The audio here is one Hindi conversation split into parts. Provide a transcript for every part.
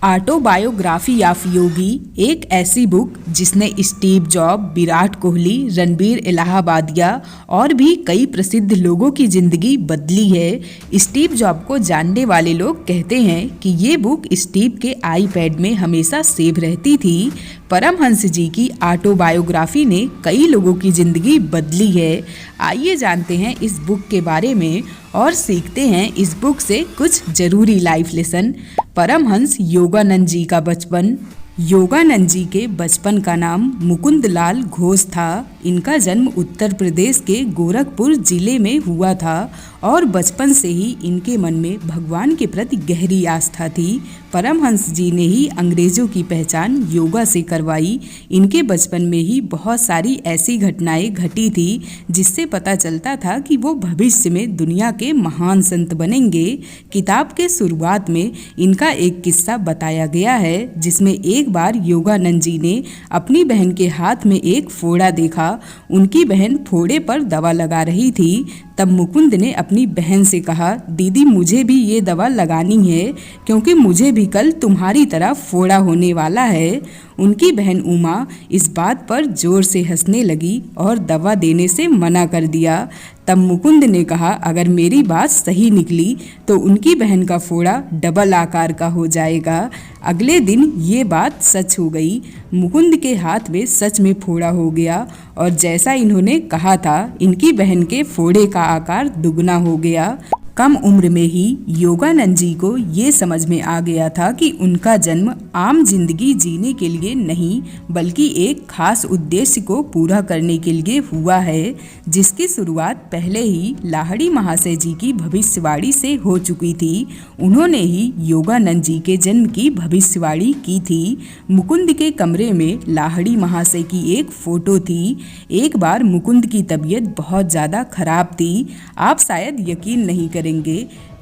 ऑटोबायोग्राफी ऑफ योगी एक ऐसी बुक जिसने स्टीव जॉब, विराट कोहली, रणबीर इलाहाबादिया और भी कई प्रसिद्ध लोगों की ज़िंदगी बदली है। स्टीव जॉब को जानने वाले लोग कहते हैं कि ये बुक स्टीव के आईपैड में हमेशा सेव रहती थी। परमहंस जी की ऑटोबायोग्राफी ने कई लोगों की ज़िंदगी बदली है। आइए जानते हैं इस बुक के बारे में और सीखते हैं इस बुक से कुछ ज़रूरी लाइफ लेसन। परमहंस योगानंद जी का बचपन। योगानंद जी के बचपन का नाम मुकुंद लाल घोष था। इनका जन्म उत्तर प्रदेश के गोरखपुर जिले में हुआ था और बचपन से ही इनके मन में भगवान के प्रति गहरी आस्था थी। परमहंस जी ने ही अंग्रेजों की पहचान योगा से करवाई। इनके बचपन में ही बहुत सारी ऐसी घटनाएं घटी थी जिससे पता चलता था कि वो भविष्य में दुनिया के महान संत बनेंगे। किताब के शुरुआत में इनका एक किस्सा बताया गया है जिसमें एक बार योगानंद जी ने अपनी बहन के हाथ में एक फोड़ा देखा। उनकी बहन फोड़े पर दवा लगा रही थी। तब मुकुंद ने अपनी बहन से कहा, दीदी मुझे भी ये दवा लगानी है क्योंकि मुझे भी कल तुम्हारी तरह फोड़ा होने वाला है। उनकी बहन उमा इस बात पर जोर से हंसने लगी और दवा देने से मना कर दिया। तब मुकुंद ने कहा, अगर मेरी बात सही निकली तो उनकी बहन का फोड़ा डबल आकार का हो जाएगा। अगले दिन ये बात सच हो गई। मुकुंद के हाथ में सच में फोड़ा हो गया और जैसा इन्होंने कहा था इनकी बहन के फोड़े का आकार दुगना हो गया। कम उम्र में ही योगानंद जी को ये समझ में आ गया था कि उनका जन्म आम जिंदगी जीने के लिए नहीं बल्कि एक खास उद्देश्य को पूरा करने के लिए हुआ है, जिसकी शुरुआत पहले ही लाहिड़ी महाशय जी की भविष्यवाणी से हो चुकी थी। उन्होंने ही योगानंद जी के जन्म की भविष्यवाणी की थी। मुकुंद के कमरे में लाहिड़ी महाशय की एक फोटो थी। एक बार मुकुंद की तबीयत बहुत ज़्यादा खराब थी। आप शायद यकीन नहीं करेंगे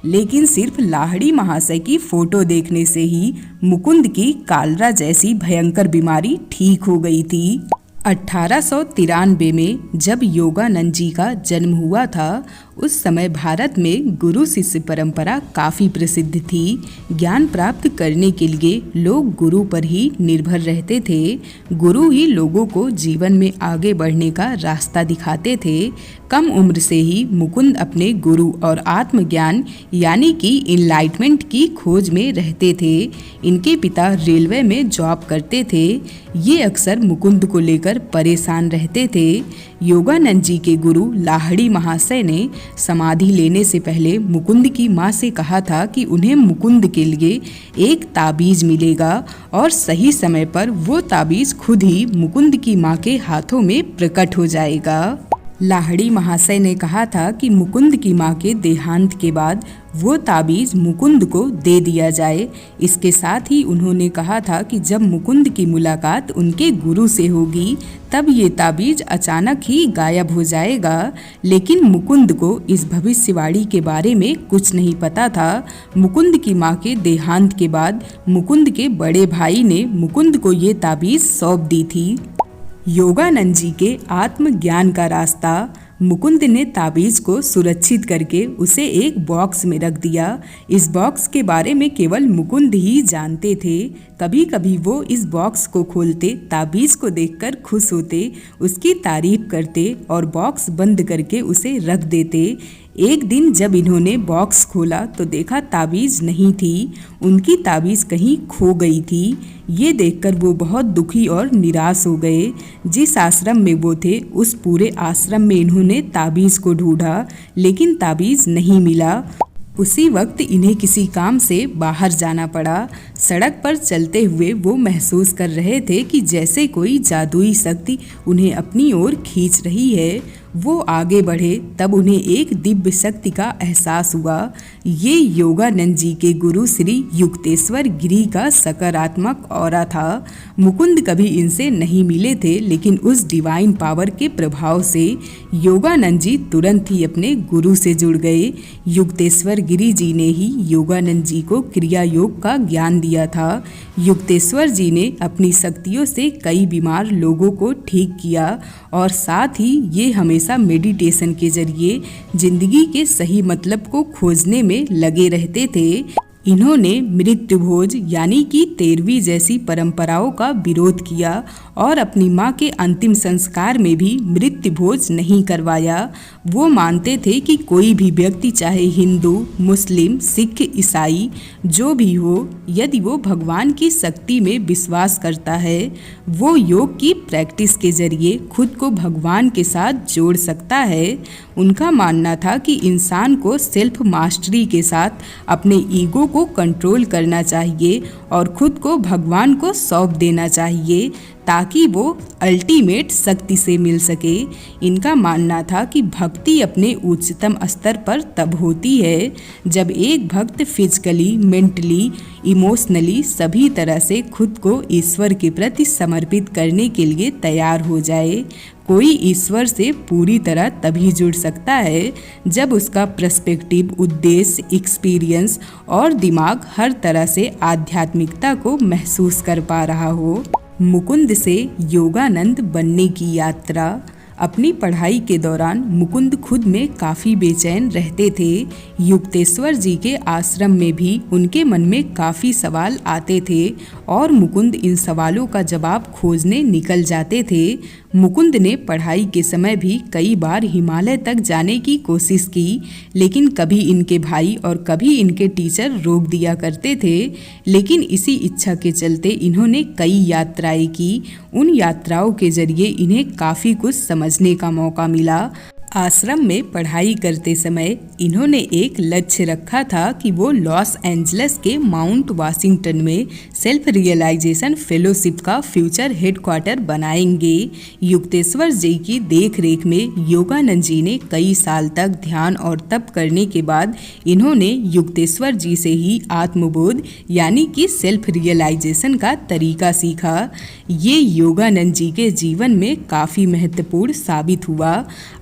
लेकिन सिर्फ लाहिड़ी महाशय की फोटो देखने से ही मुकुंद की कालरा जैसी भयंकर बीमारी ठीक हो गई थी। 1893 में जब योगानंद जी का जन्म हुआ था उस समय भारत में गुरु शिष्य परंपरा काफ़ी प्रसिद्ध थी। ज्ञान प्राप्त करने के लिए लोग गुरु पर ही निर्भर रहते थे। गुरु ही लोगों को जीवन में आगे बढ़ने का रास्ता दिखाते थे। कम उम्र से ही मुकुंद अपने गुरु और आत्मज्ञान यानी कि इनलाइटमेंट की खोज में रहते थे। इनके पिता रेलवे में जॉब करते थे। ये अक्सर मुकुंद को लेकर परेशान रहते थे। योगानंद जी के गुरु लाहिड़ी महाशय ने समाधि लेने से पहले मुकुंद की माँ से कहा था कि उन्हें मुकुंद के लिए एक ताबीज मिलेगा और सही समय पर वो ताबीज खुद ही मुकुंद की माँ के हाथों में प्रकट हो जाएगा। लाहिड़ी महाशय ने कहा था कि मुकुंद की माँ के देहांत के बाद वो ताबीज मुकुंद को दे दिया जाए। इसके साथ ही उन्होंने कहा था कि जब मुकुंद की मुलाकात उनके गुरु से होगी तब ये ताबीज अचानक ही गायब हो जाएगा। लेकिन मुकुंद को इस भविष्यवाणी के बारे में कुछ नहीं पता था। मुकुंद की माँ के देहांत के बाद मुकुंद के बड़े भाई ने मुकुंद को ये ताबीज सौंप दी थी। योगानंद जी के आत्मज्ञान का रास्ता। मुकुंद ने ताबीज को सुरक्षित करके उसे एक बॉक्स में रख दिया। इस बॉक्स के बारे में केवल मुकुंद ही जानते थे। कभी कभी वो इस बॉक्स को खोलते, ताबीज को देखकर खुश होते, उसकी तारीफ करते और बॉक्स बंद करके उसे रख देते। एक दिन जब इन्होंने बॉक्स खोला तो देखा ताबीज नहीं थी। उनकी ताबीज कहीं खो गई थी। ये देखकर वो बहुत दुखी और निराश हो गए। जिस आश्रम में वो थे उस पूरे आश्रम में इन्होंने ताबीज को ढूंढा लेकिन ताबीज नहीं मिला। उसी वक्त इन्हें किसी काम से बाहर जाना पड़ा। सड़क पर चलते हुए वो महसूस कर रहे थे कि जैसे कोई जादुई शक्ति उन्हें अपनी ओर खींच रही है। वो आगे बढ़े तब उन्हें एक दिव्य शक्ति का एहसास हुआ। ये योगानंद जी के गुरु श्री युक्तेश्वर गिरी का सकारात्मक ऑरा था। मुकुंद कभी इनसे नहीं मिले थे लेकिन उस डिवाइन पावर के प्रभाव से योगानंद जी तुरंत ही अपने गुरु से जुड़ गए। युक्तेश्वर गिरी जी ने ही योगानंद जी को क्रिया योग का ज्ञान दिया था। युक्तेश्वर जी ने अपनी शक्तियों से कई बीमार लोगों को ठीक किया और साथ ही ये हमेशा मेडिटेशन के जरिए जिंदगी के सही मतलब को खोजने में लगे रहते थे। इन्होंने मृत्यु भोज यानी कि 13वीं जैसी परंपराओं का विरोध किया और अपनी मां के अंतिम संस्कार में भी मृत्यु भोज नहीं करवाया। वो मानते थे कि कोई भी व्यक्ति चाहे हिंदू, मुस्लिम, सिख, ईसाई जो भी हो, यदि वो भगवान की शक्ति में विश्वास करता है, वो योग की प्रैक्टिस के जरिए खुद को भगवान के साथ जोड़ सकता है। उनका मानना था कि इंसान को सेल्फ मास्टरी के साथ अपने ईगो को कंट्रोल करना चाहिए और खुद को भगवान को सौंप देना चाहिए ताकि वो अल्टीमेट शक्ति से मिल सके। इनका मानना था कि भक्ति अपने उच्चतम स्तर पर तब होती है जब एक भक्त फिजिकली, मेंटली, इमोशनली सभी तरह से खुद को ईश्वर के प्रति समर्पित करने के लिए तैयार हो जाए। कोई ईश्वर से पूरी तरह तभी जुड़ सकता है जब उसका पर्सपेक्टिव, उद्देश्य, एक्सपीरियंस और दिमाग हर तरह से आध्यात्मिकता को महसूस कर पा रहा हो। मुकुंद से योगानंद बनने की यात्रा। अपनी पढ़ाई के दौरान मुकुंद खुद में काफ़ी बेचैन रहते थे। युक्तेश्वर जी के आश्रम में भी उनके मन में काफ़ी सवाल आते थे और मुकुंद इन सवालों का जवाब खोजने निकल जाते थे। मुकुंद ने पढ़ाई के समय भी कई बार हिमालय तक जाने की कोशिश की, लेकिन कभी इनके भाई और कभी इनके टीचर रोक दिया करते थे। लेकिन इसी इच्छा के चलते इन्होंने कई यात्राएं की। उन यात्राओं के जरिए इन्हें काफ़ी कुछ समझने का मौका मिला। आश्रम में पढ़ाई करते समय इन्होंने एक लक्ष्य रखा था कि वो लॉस एंजल्स के माउंट वाशिंगटन में सेल्फ रियलाइजेशन फेलोशिप का फ्यूचर हेडक्वार्टर बनाएंगे। युक्तेश्वर जी की देखरेख में योगानंद जी ने कई साल तक ध्यान और तप करने के बाद इन्होंने युक्तेश्वर जी से ही आत्मबोध यानी कि सेल्फ रियलाइजेशन का तरीका सीखा। ये योगानंद जी के जीवन में काफ़ी महत्वपूर्ण साबित हुआ।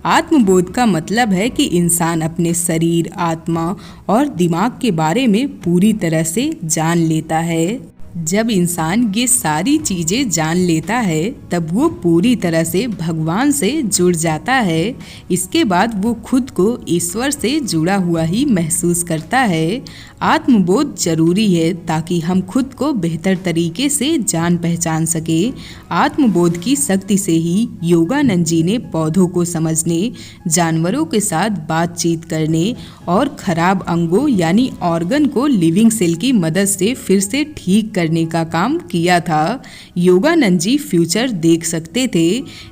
आत्मबोध का मतलब है कि इंसान अपने शरीर, आत्मा और दिमाग के बारे में पूरी तरह से जान लेता है। जब इंसान ये सारी चीज़ें जान लेता है तब वो पूरी तरह से भगवान से जुड़ जाता है। इसके बाद वो खुद को ईश्वर से जुड़ा हुआ ही महसूस करता है। आत्मबोध जरूरी है ताकि हम खुद को बेहतर तरीके से जान पहचान सके। आत्मबोध की शक्ति से ही योगानंद जी ने पौधों को समझने, जानवरों के साथ बातचीत करने और खराब अंगों यानी ऑर्गन को लिविंग सेल की मदद से फिर से ठीक करने का काम किया था। योगानंद जी फ्यूचर देख सकते थे,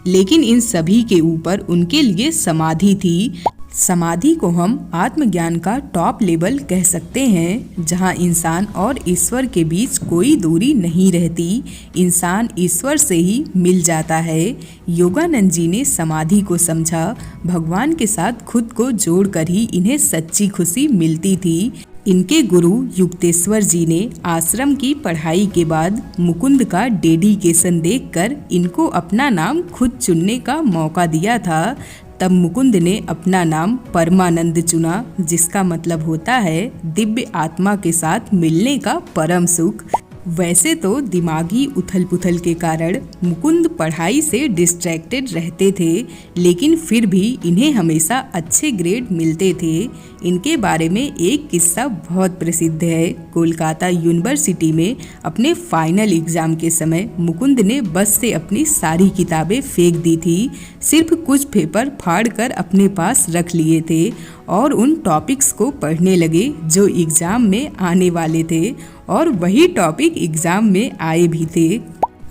लेकिन इन सभी के ऊपर उनके लिए समाधि थी। समाधि को हम आत्मज्ञान का टॉप लेवल कह सकते हैं, जहां इंसान और ईश्वर के बीच कोई दूरी नहीं रहती। इंसान ईश्वर से ही मिल जाता है। योगानंद जी ने समाधि को समझा। भगवान के साथ खुद को जोड़कर ही इन्हें सच्ची खुशी मिलती थी। इनके गुरु युक्तेश्वर जी ने आश्रम की पढ़ाई के बाद मुकुंद का डेडिकेशन देखकर इनको अपना नाम खुद चुनने का मौका दिया था। तब मुकुंद ने अपना नाम परमानंद चुना, जिसका मतलब होता है दिव्य आत्मा के साथ मिलने का परम सुख। वैसे तो दिमागी उथल पुथल के कारण मुकुंद पढ़ाई से डिस्ट्रैक्टेड रहते थे, लेकिन फिर भी इन्हें हमेशा अच्छे ग्रेड मिलते थे। इनके बारे में एक किस्सा बहुत प्रसिद्ध है। कोलकाता यूनिवर्सिटी में अपने फाइनल एग्ज़ाम के समय मुकुंद ने बस से अपनी सारी किताबें फेंक दी थी। सिर्फ कुछ पेपर फाड़कर अपने पास रख लिए थे और उन टॉपिक्स को पढ़ने लगे जो एग्ज़ाम में आने वाले थे, और वही टॉपिक एग्ज़ाम में आए भी थे।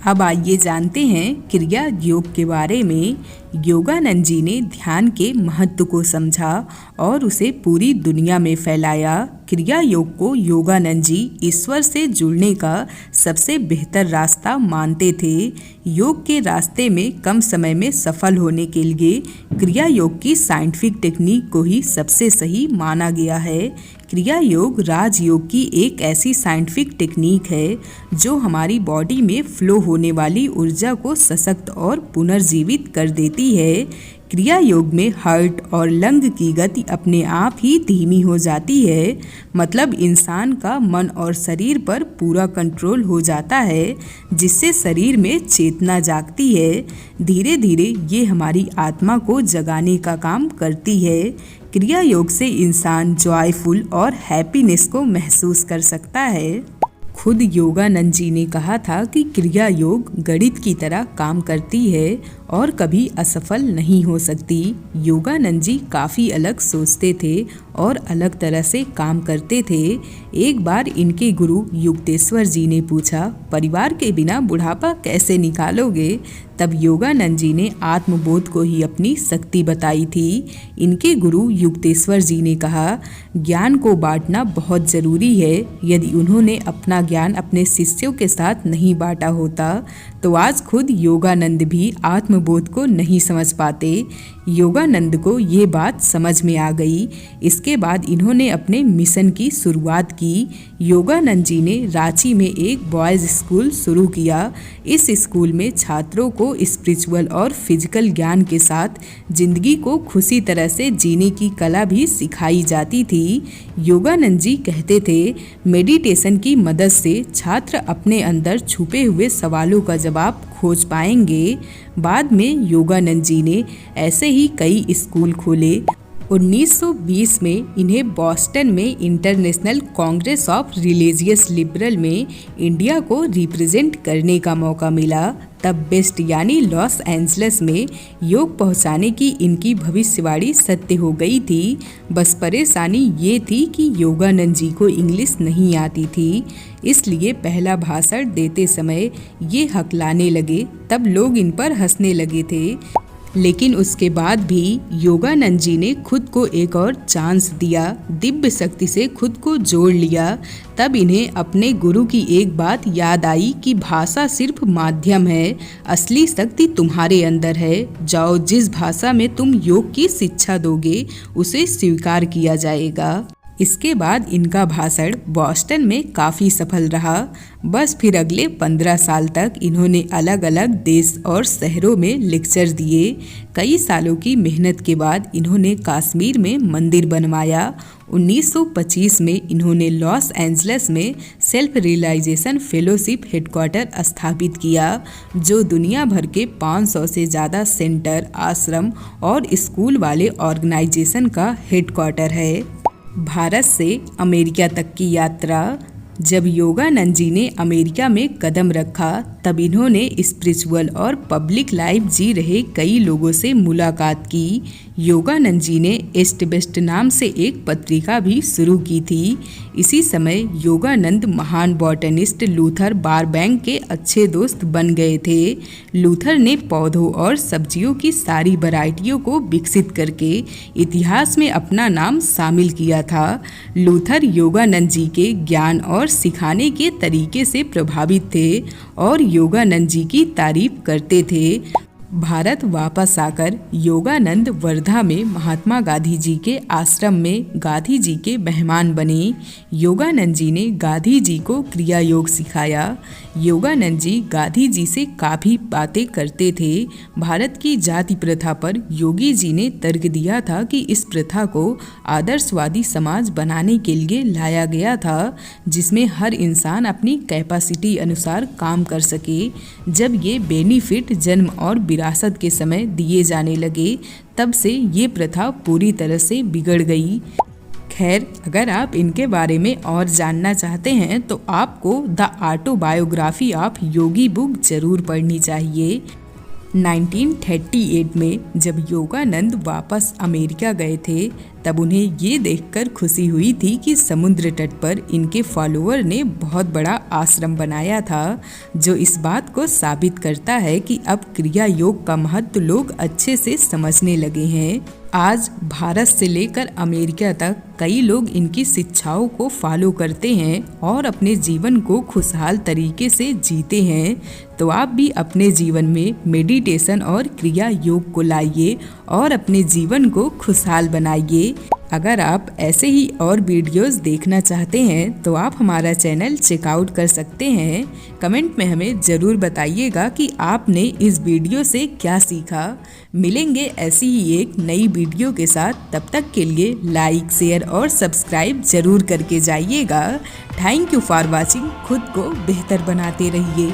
अब आइए जानते हैं क्रिया योग के बारे में। योगानंद जी ने ध्यान के महत्व को समझा और उसे पूरी दुनिया में फैलाया। क्रिया योग को योगानंद जी ईश्वर से जुड़ने का सबसे बेहतर रास्ता मानते थे। योग के रास्ते में कम समय में सफल होने के लिए क्रिया योग की साइंटिफिक टेक्निक को ही सबसे सही माना गया है। क्रिया योग राजयोग की एक ऐसी साइंटिफिक टेक्निक है जो हमारी बॉडी में फ्लो होने वाली ऊर्जा को सशक्त और पुनर्जीवित कर देती है। क्रिया योग में हार्ट और लंग की गति अपने आप ही धीमी हो जाती है, मतलब इंसान का मन और शरीर पर पूरा कंट्रोल हो जाता है, जिससे शरीर में चेतना जागती है। धीरे धीरे ये हमारी आत्मा को जगाने का काम करती है। क्रिया योग से इंसान जॉयफुल और हैप्पीनेस को महसूस कर सकता है। खुद योगानंद जी ने कहा था कि क्रिया योग गणित की तरह काम करती है और कभी असफल नहीं हो सकती। योगानंद जी काफ़ी अलग सोचते थे और अलग तरह से काम करते थे। एक बार इनके गुरु युक्तेश्वर जी ने पूछा, परिवार के बिना बुढ़ापा कैसे निकालोगे? तब योगानंद जी ने आत्मबोध को ही अपनी शक्ति बताई थी। इनके गुरु युक्तेश्वर जी ने कहा, ज्ञान को बांटना बहुत ज़रूरी है। यदि उन्होंने अपना ज्ञान अपने शिष्यों के साथ नहीं बांटा होता तो आज खुद योगानंद भी आत्मबोध को नहीं समझ पाते। योगानंद को ये बात समझ में आ गई। इसके बाद इन्होंने अपने मिशन की शुरुआत की। योगानंद जी ने रांची में एक बॉयज़ स्कूल शुरू किया। इस स्कूल में छात्रों को स्पिरिचुअल और फिजिकल ज्ञान के साथ जिंदगी को खुशी तरह से जीने की कला भी सिखाई जाती थी। योगानंद जी कहते थे, मेडिटेशन की मदद से छात्र अपने अंदर छुपे हुए सवालों का जवाब खोज पाएंगे। बाद में योगानंद जी ने ऐसे ही कई स्कूल खोले। 1920 में इन्हें बॉस्टन में international Congress of religious liberal में इंडिया को रिप्रेजेंट करने का मौका मिला। तब बेस्ट यानी लॉस एंजल्स में योग पहुंचाने की इनकी भविष्यवाणी सत्य हो गई थी। बस परेशानी ये थी कि योगानंद जी को इंग्लिश नहीं आती थी, इसलिए पहला भाषण देते समय ये हकलाने लगे। तब लोग इन पर हंसने लगे थे। लेकिन उसके बाद भी योगानंद जी ने खुद को एक और चांस दिया, दिव्य शक्ति से खुद को जोड़ लिया। तब इन्हें अपने गुरु की एक बात याद आई कि भाषा सिर्फ माध्यम है, असली शक्ति तुम्हारे अंदर है। जाओ, जिस भाषा में तुम योग की शिक्षा दोगे उसे स्वीकार किया जाएगा। इसके बाद इनका भाषण बॉस्टन में काफ़ी सफल रहा। बस फिर अगले 15 साल तक इन्होंने अलग अलग देश और शहरों में लेक्चर दिए। कई सालों की मेहनत के बाद इन्होंने कश्मीर में मंदिर बनवाया। 1925 में इन्होंने लॉस एंजल्स में सेल्फ रियलाइजेशन फेलोशिप हेडक्वार्टर स्थापित किया, जो दुनिया भर के 500 से ज़्यादा सेंटर, आश्रम और स्कूल वाले ऑर्गेनाइजेशन का हेडक्वार्टर है। भारत से अमेरिका तक की यात्रा। जब योगानंद जी ने अमेरिका में कदम रखा तब इन्होंने स्पिरिचुअल और पब्लिक लाइफ जी रहे कई लोगों से मुलाकात की। योगानंद जी ने ईस्ट वेस्ट नाम से एक पत्रिका भी शुरू की थी। इसी समय योगानंद महान बॉटनिस्ट लूथर बारबैंक के अच्छे दोस्त बन गए थे। लूथर ने पौधों और सब्जियों की सारी वैरायटियों को विकसित करके इतिहास में अपना नाम शामिल किया था। लूथर योगानंद जी के ज्ञान और सिखाने के तरीके से प्रभावित थे और योगानंद जी की तारीफ करते थे। भारत वापस आकर योगानंद वर्धा में महात्मा गांधी जी के आश्रम में गांधी जी के मेहमान बने। योगानंद जी ने गांधी जी को क्रिया योग सिखाया। योगानंद जी गांधी जी से काफ़ी बातें करते थे। भारत की जाति प्रथा पर योगी जी ने तर्क दिया था कि इस प्रथा को आदर्शवादी समाज बनाने के लिए लाया गया था, जिसमें हर इंसान अपनी कैपेसिटी अनुसार काम कर सके। जब ये बेनिफिट जन्म और विरासत के समय दिए जाने लगे तब से ये प्रथा पूरी तरह से बिगड़ गई। खैर, अगर आप इनके बारे में और जानना चाहते हैं तो आपको the autobiography of Yogi book जरूर पढ़नी चाहिए। 1938 में जब योगानंद वापस अमेरिका गए थे तब उन्हें ये देखकर खुशी हुई थी कि समुद्र तट पर इनके फॉलोअर ने बहुत बड़ा आश्रम बनाया था, जो इस बात को साबित करता है कि अब क्रिया योग का महत्व लोग अच्छे से समझने लगे हैं। आज भारत से लेकर अमेरिका तक कई लोग इनकी शिक्षाओं को फॉलो करते हैं और अपने जीवन को खुशहाल तरीके से जीते हैं। तो आप भी अपने जीवन में मेडिटेशन और क्रिया योग को लाइए और अपने जीवन को खुशहाल बनाइए। अगर आप ऐसे ही और वीडियोस देखना चाहते हैं तो आप हमारा चैनल चेकआउट कर सकते हैं। कमेंट में हमें ज़रूर बताइएगा कि आपने इस वीडियो से क्या सीखा। मिलेंगे ऐसी ही एक नई वीडियो के साथ। तब तक के लिए लाइक, शेयर और सब्सक्राइब जरूर करके जाइएगा। Thank you for watching. खुद को बेहतर बनाते रहिए।